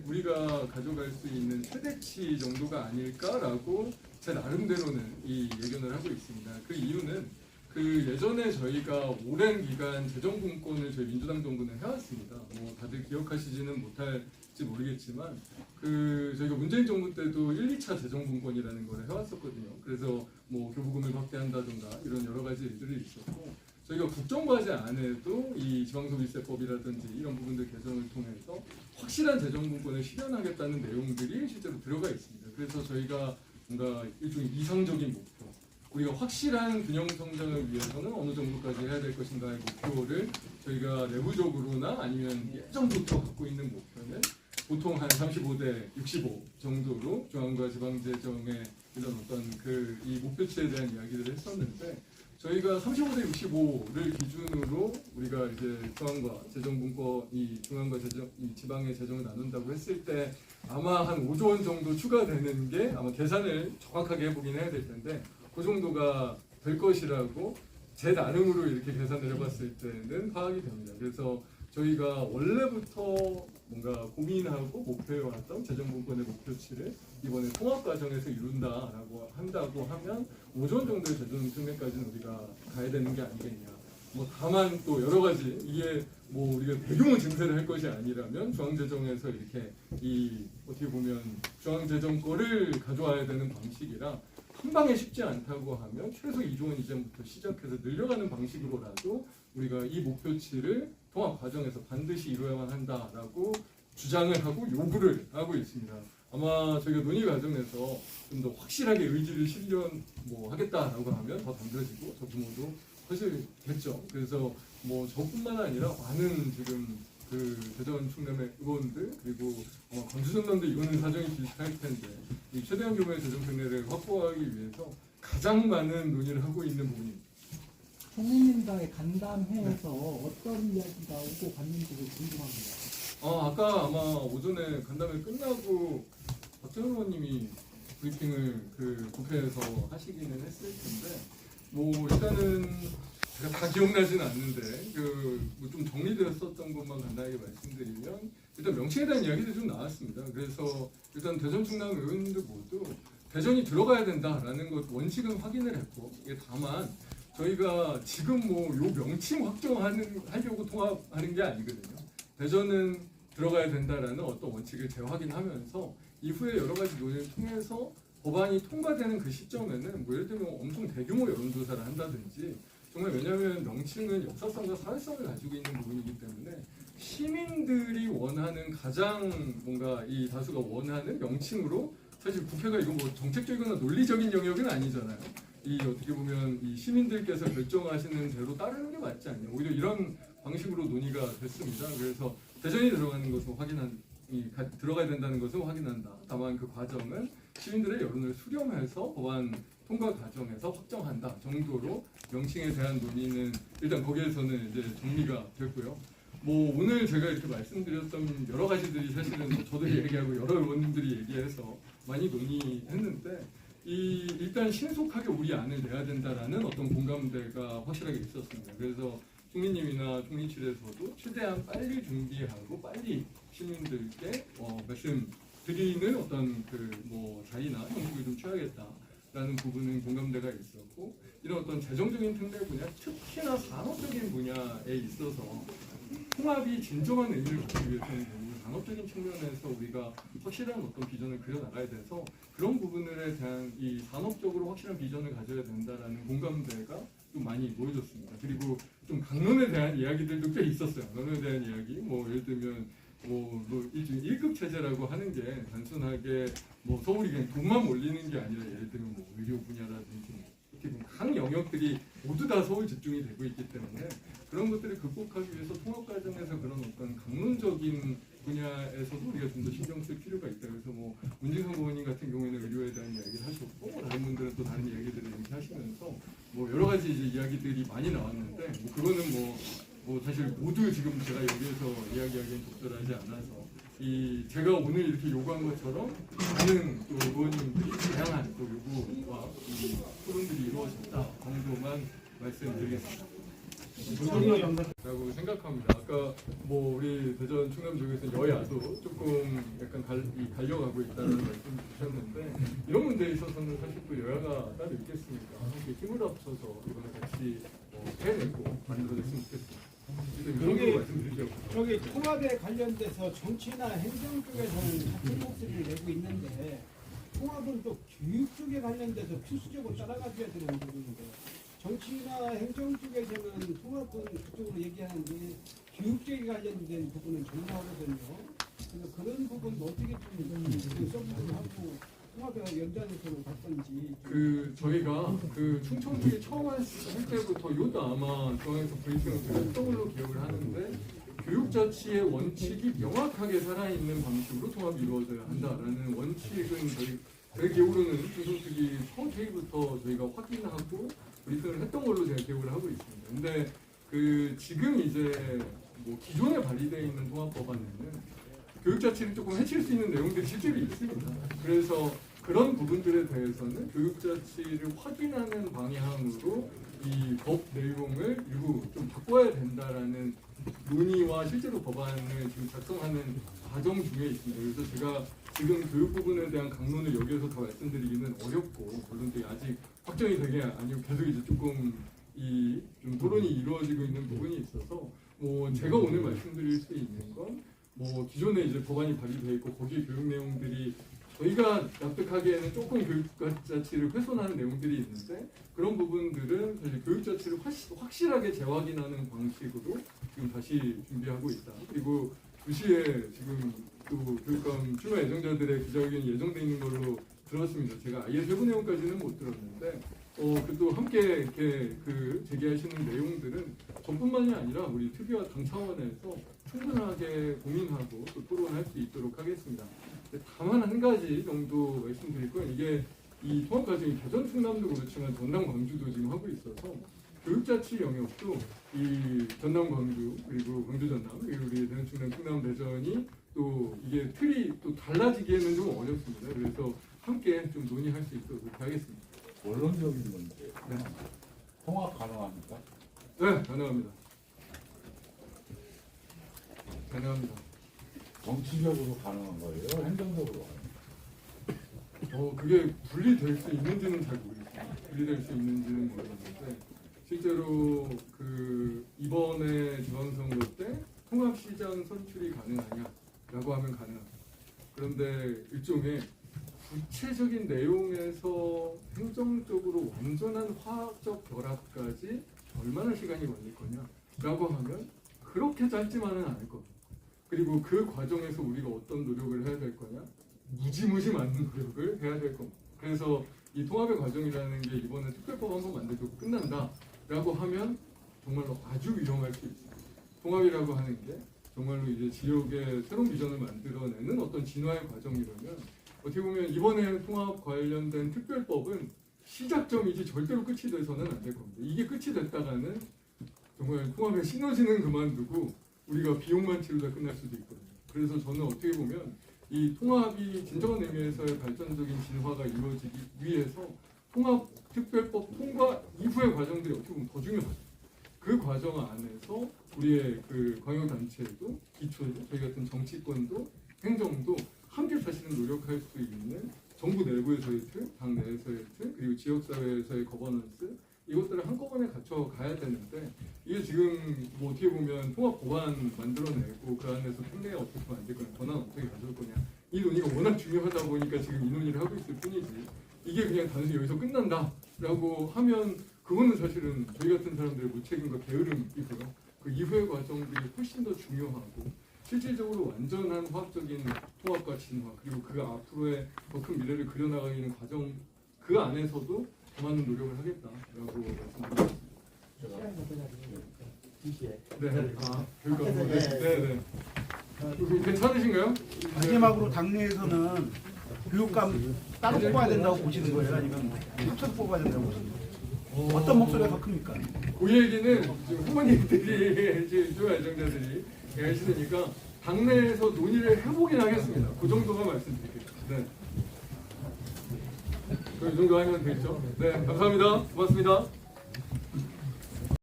우리가 가져갈 수 있는 최대치 정도가 아닐까라고 제 나름대로는 이 예견을 하고 있습니다. 그 이유는 그 예전에 저희가 오랜 기간 재정분권을 저희 민주당 정부는 해왔습니다. 뭐 다들 기억하시지는 못할지 모르겠지만 그 저희가 문재인 정부 때도 1, 2차 재정분권이라는 걸 해왔었거든요. 그래서 뭐 교부금을 확대한다든가 이런 여러 가지 일들이 있었고 저희가 국정과제 안에도 이 지방소비세법이라든지 이런 부분들 개정을 통해서 확실한 재정분권을 실현하겠다는 내용들이 실제로 들어가 있습니다. 그래서 저희가 뭔가 일종의 이상적인 목표, 우리가 확실한 균형 성장을 위해서는 어느 정도까지 해야 될 것인가의 목표를 저희가 내부적으로나 아니면 예전부터 갖고 있는 목표는 보통 한 35대 65 정도로 중앙과 지방재정의 이런 어떤 그 이 목표치에 대한 이야기를 했었는데 저희가 35대 65를 기준으로 우리가 이제 중앙과 재정분권, 이 중앙과 재정, 이 지방의 재정을 나눈다고 했을 때 아마 한 5조 원 정도 추가되는 게 아마 계산을 정확하게 해보긴 해야 될 텐데 그 정도가 될 것이라고 제 나름으로 이렇게 계산을 해봤을 때는 파악이 됩니다. 그래서 저희가 원래부터 뭔가 고민하고 목표해왔던 재정분권의 목표치를 이번에 통합 과정에서 이룬다라고 한다고 하면 5조 원 정도의 재정 측면까지는 우리가 가야 되는 게 아니겠냐. 뭐 다만 또 여러 가지 이게 뭐 우리가 대규모 증세를 할 것이 아니라면 중앙재정에서 이렇게 이 어떻게 보면 중앙재정 거를 가져와야 되는 방식이라 한 방에 쉽지 않다고 하면 최소 2조 원 이전부터 시작해서 늘려가는 방식으로라도 우리가 이 목표치를 통합 과정에서 반드시 이루어야만 한다라고 주장을 하고 요구를 하고 있습니다. 아마 저희가 논의 과정에서 좀 더 확실하게 의지를 실현 뭐 하겠다라고 하면 더 담겨지고 저 규모도 커지겠죠. 그래서 뭐 저뿐만 아니라 많은 지금 그 대전 충남의 의원들 그리고 건주전남도 이거는 사정이 비슷할 텐데 이 최대한 규모의 재정 특례를 확보하기 위해서 가장 많은 논의를 하고 있는 부분입니다. 국민민당의 간담회에서 어떤 이야기가 오고 갔는지 궁금합니다. 아까 아마 오전에 간담회 끝나고 박정희 의원님이 브리핑을 그 국회에서 하시기는 했을 텐데 뭐 일단은 제가 다 기억나지는 않는데 그 좀 정리되었었던 것만 간단하게 말씀드리면 일단 명칭에 대한 이야기도 좀 나왔습니다. 그래서 일단 대전 충남 의원들 모두 대전이 들어가야 된다라는 것 원칙은 확인을 했고 이게 다만 저희가 지금 뭐 요 명칭 확정하려고 통합하는 게 아니거든요. 대전은 들어가야 된다라는 어떤 원칙을 재확인하면서 이후에 여러 가지 논의를 통해서 법안이 통과되는 그 시점에는 뭐 예를 들면 엄청 대규모 여론조사를 한다든지 정말 왜냐하면 명칭은 역사성과 사회성을 가지고 있는 부분이기 때문에 시민들이 원하는 가장 뭔가 이 다수가 원하는 명칭으로 사실 국회가 이거 뭐 정책적이거나 논리적인 영역은 아니잖아요. 이 어떻게 보면 이 시민들께서 결정하시는 대로 따르는 게 맞지 않냐. 오히려 이런 방식으로 논의가 됐습니다. 그래서 대전이 들어가는 것을 들어가야 된다는 것을 확인한다. 다만 그 과정은 시민들의 여론을 수렴해서 법안 통과 과정에서 확정한다 정도로 명칭에 대한 논의는 일단 거기에서는 이제 정리가 됐고요. 뭐 오늘 제가 이렇게 말씀드렸던 여러 가지들이 사실은 저도 얘기하고 여러 의원님들이 얘기해서 많이 논의했는데 일단 신속하게 우리 안을 내야 된다라는 어떤 공감대가 확실하게 있었습니다. 그래서 총리님이나 총리실에서도 최대한 빨리 준비하고 빨리 시민들께 말씀드리는 어떤 그 뭐 자리나 형식을 좀 취하겠다라는 부분은 공감대가 있었고 이런 어떤 재정적인 특례 분야, 특히나 산업적인 분야에 있어서 통합이 진정한 의미를 갖기 위해서는 산업적인 측면에서 우리가 확실한 어떤 비전을 그려나가야 돼서 그런 부분에 대한 이 산업적으로 확실한 비전을 가져야 된다라는 공감대가 좀 많이 모여졌습니다. 그리고 좀 강론에 대한 이야기들도 꽤 있었어요. 강론에 대한 이야기, 뭐 예를 들면 뭐 일종의 1급 체제라고 하는 게 단순하게 뭐 서울이 그냥 돈만 몰리는 게 아니라 예를 들면 뭐 의료 분야라든지 이렇게 각 영역들이 모두 다 서울 집중이 되고 있기 때문에 그런 것들을 극복하기 위해서 통합 과정에서 그런 어떤 강론적인 분야에서도 우리가 좀 더 신경 쓸 필요가 있다. 그래서 뭐 문진성 의원님 같은 경우에는 의료에 대한 이야기를 하셨고 다른 분들은 또 다른 이야기들을 얘기하시면서 뭐 여러 가지 이제 이야기들이 많이 나왔는데 뭐 그거는 뭐 사실 모두 지금 제가 여기에서 이야기하기엔 적절하지 않아서 제가 오늘 이렇게 요구한 것처럼 많은 또 의원님들이 다양한 또 요구와 이 토론들이 이루어졌다 정도만 말씀드리겠습니다. 라고 생각합니다. 아까 뭐 우리 대전 충남 쪽에서 여야도 조금 약간 갈려가고 있다는 말씀 주셨는데 이런 문제에 있어서는 사실 또 여야가 따로 있겠습니까? 함께 힘을 합쳐서 이번에 같이 해내고 만들어냈으면 좋겠습니다. 그게 말씀드리죠. 저기 통합에 관련돼서 정치나 행정 쪽에서는 같은 목소리를 내고 있는데 통합은 또 교육 쪽에 관련돼서 필수적으로 따라가줘야 되는 부분인데 정치나 행정 쪽에서는 통합은 그쪽으로 얘기하는데 교육 쪽에 관련된 부분은 전무하거든요. 그래서 그런 부분도 어떻게 좀 서비스를 하고 통합에 연장해서 갈 건지. 저희가 충청 쪽에 처음 할 때부터 이것도 아마 중앙에서 브리핑을 했던 걸로 기억을 하는데 교육자치의 원칙이 명확하게 살아있는 방식으로 통합이 이루어져야 한다라는 원칙은 제 기억으로는 충청특위 처음 회의부터 저희가 확인하고 브리핑을 했던 걸로 제가 기억을 하고 있습니다. 근데 지금 이제 뭐 기존에 발의되어 있는 통합법안에는 교육자치를 조금 해칠 수 있는 내용들이 실제로 있습니다. 그래서 그런 부분들에 대해서는 교육자치를 확인하는 방향으로 이 법 내용을 일부 좀 바꿔야 된다라는 논의와 실제로 법안을 지금 작성하는 과정 중에 있습니다. 그래서 제가 지금 교육 부분에 대한 강론을 여기에서 더 말씀드리기는 어렵고 물론 아직 확정이 되게 아니고 계속 이제 조금 좀 토론이 이루어지고 있는 부분이 있어서 뭐 제가 오늘 말씀드릴 수 있는 건 뭐 기존에 이제 법안이 발의되어 있고 거기에 교육 내용들이 저희가 납득하기에는 조금 교육자치를 훼손하는 내용들이 있는데 그런 부분들은 사실 교육자치를 확실하게 재확인하는 방식으로 지금 다시 준비하고 있다. 그리고 2시에 지금 또 교육감 출마 예정자들의 기자회견이 예정돼 있는 걸로 들었습니다. 제가 아예 세부 내용까지는 못 들었는데 그래도 함께 이렇게 제기하시는 내용들은 저뿐만이 아니라 우리 특위와 당 차원에서 충분하게 고민하고 또 토론할 수 있도록 하겠습니다. 다만 한 가지 정도 말씀드릴 건 이게 이 통합 과정이 대전 충남도 그렇지만 전남 광주도 지금 하고 있어서 교육자치 영역도 이 전남 광주 그리고 광주 전남 그리고 우리 대전 충남 충남 대전이 또 이게 틀이 또 달라지기에는 좀 어렵습니다. 그래서 함께 좀 논의할 수 있도록 하겠습니다. 원론적인 문제. 네. 통합 가능합니까? 네, 가능합니다. 가능합니다. 정치적으로 가능한 거예요? 행정적으로 가능해요? 그게 분리될 수 있는지는 잘 모르겠습니다. 분리될 수 있는지는 모르겠는데 실제로 이번에 지방선거 때 통합시장 선출이 가능하냐라고 하면 가능합니다. 그런데 일종의 구체적인 내용에서 행정적으로 완전한 화학적 결합까지 얼마나 시간이 걸릴 거냐라고 하면 그렇게 짧지만은 않을 겁니다. 그리고 그 과정에서 우리가 어떤 노력을 해야 될 거냐? 무지무지 많은 노력을 해야 될 겁니다. 그래서 이 통합의 과정이라는 게 이번에 특별법 한번 만들고 끝난다라고 하면 정말로 아주 위험할 수 있습니다. 통합이라고 하는 게 정말로 이제 지역의 새로운 비전을 만들어내는 어떤 진화의 과정이라면 어떻게 보면 이번에 통합 관련된 특별법은 시작점이지 절대로 끝이 돼서는 안 될 겁니다. 이게 끝이 됐다가는 정말 통합의 시너지는 그만두고 우리가 비용만 치르다 끝날 수도 있거든요. 그래서 저는 어떻게 보면 이 통합이 진정한 의미에서의 발전적인 진화가 이루어지기 위해서 통합 특별법 통과 이후의 과정들이 어떻게 보면 더 중요하죠. 그 과정 안에서 우리의 광역단체도 기초도 저희 같은 정치권도 행정도 함께 사실은 노력할 수 있는 정부 내부에서의 틀, 당 내에서의 틀, 그리고 지역사회에서의 거버넌스 이것들을 한꺼번에 갖춰 가야 되는데 이게 지금 뭐 어떻게 보면 통합 법안 만들어내고 그 안에서 특례 어떻게 만들 거냐, 권한 어떻게 가져올 거냐 이 논의가 워낙 중요하다 보니까 지금 이 논의를 하고 있을 뿐이지 이게 그냥 단순히 여기서 끝난다라고 하면 그거는 사실은 저희 같은 사람들의 무책임과 게으름이고요. 그 이후의 과정들이 훨씬 더 중요하고 실질적으로 완전한 화학적인 통합과 진화 그리고 그 앞으로의 더 큰 미래를 그려나가는 과정 그 안에서도 더 많은 노력을 하겠다라고 말씀드립니다. 네, 네. 괜찮으신가요? 마지막으로 당내에서는 교육감 따로 뽑아야 된다고 보시는 거예요? 아니면 합쳐서 뽑아야 된다고 보시는 거예요? 어떤 목소리가 더 큽니까? 그 얘기는 지금 후보님들이 지금 애정자들이 하시니까 당내에서 논의를 해보긴 하겠습니다. 그 정도만 말씀드릴게요. 네. 이 정도 하면 되겠죠? 네, 감사합니다. 고맙습니다.